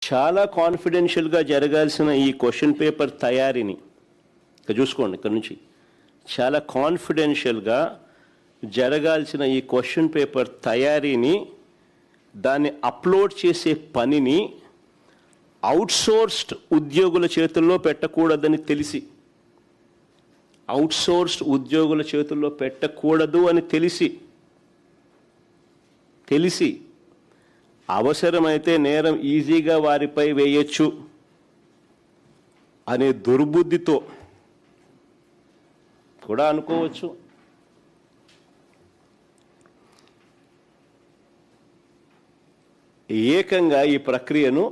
చాలా కాన్ఫిడెన్షియల్గా జరగాల్సిన ఈ క్వశ్చన్ పేపర్ తయారీని చూసుకోండి. ఇక్కడ నుంచి చాలా కాన్ఫిడెన్షియల్గా జరగాల్సిన ఈ క్వశ్చన్ పేపర్ తయారీని, దాన్ని అప్లోడ్ చేసే పనిని అవుట్సోర్స్డ్ ఉద్యోగుల చేతుల్లో పెట్టకూడదని తెలిసి అవసరమైతే నేరం ఈజీగా వారిపై వేయచ్చు అనే దుర్బుద్ధితో కూడా అనుకోవచ్చు. ఏకంగా ఈ ప్రక్రియను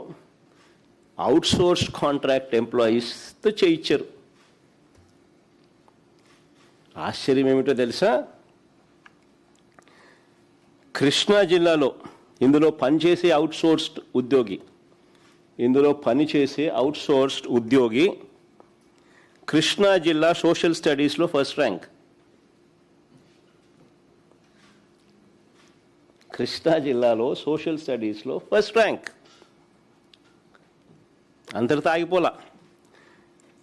అవుట్సోర్స్ కాంట్రాక్ట్ ఎంప్లాయీస్తో చేయించారు. ఆశ్చర్యం ఏమిటో తెలుసా? కృష్ణా జిల్లాలో ఇందులో పనిచేసే అవుట్సోర్స్డ్ ఉద్యోగి కృష్ణా జిల్లా సోషల్ స్టడీస్లో ఫస్ట్ ర్యాంక్. కృష్ణా జిల్లాలో సోషల్ స్టడీస్లో ఫస్ట్ ర్యాంక్. అంతటితో ఆగిపోలా.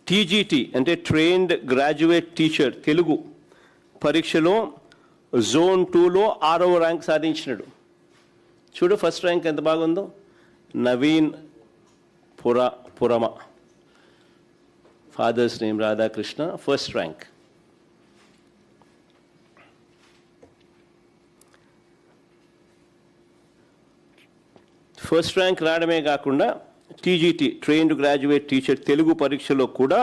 టీజీటీ అంటే ట్రైన్డ్ గ్రాడ్యుయేట్ టీచర్ తెలుగు పరీక్షలో జోన్ 2లో 6వ ర్యాంక్ సాధించినాడు. చూడు ఫస్ట్ ర్యాంక్ ఎంత బాగుందో. Naveen Purama, father's name Radhakrishna, first rank. First rank రావడమే కాకుండా TGT trained graduate teacher Telugu పరీక్షలో కూడా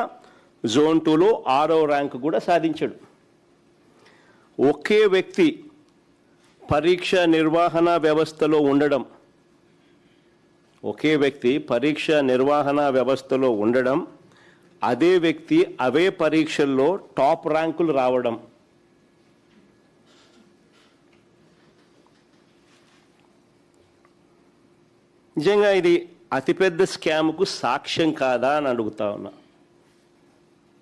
జోన్ 2లో 6వ ర్యాంక్ కూడా సాధించాడు. ఒకే వ్యక్తి పరీక్ష నిర్వహణ వ్యవస్థలో ఉండడం, అదే వ్యక్తి అవే పరీక్షల్లో టాప్ ర్యాంకులు రావడం. నిజంగా ఇది అతిపెద్ద స్కామ్కు సాక్ష్యం కాదా అని అడుగుతా ఉన్నా.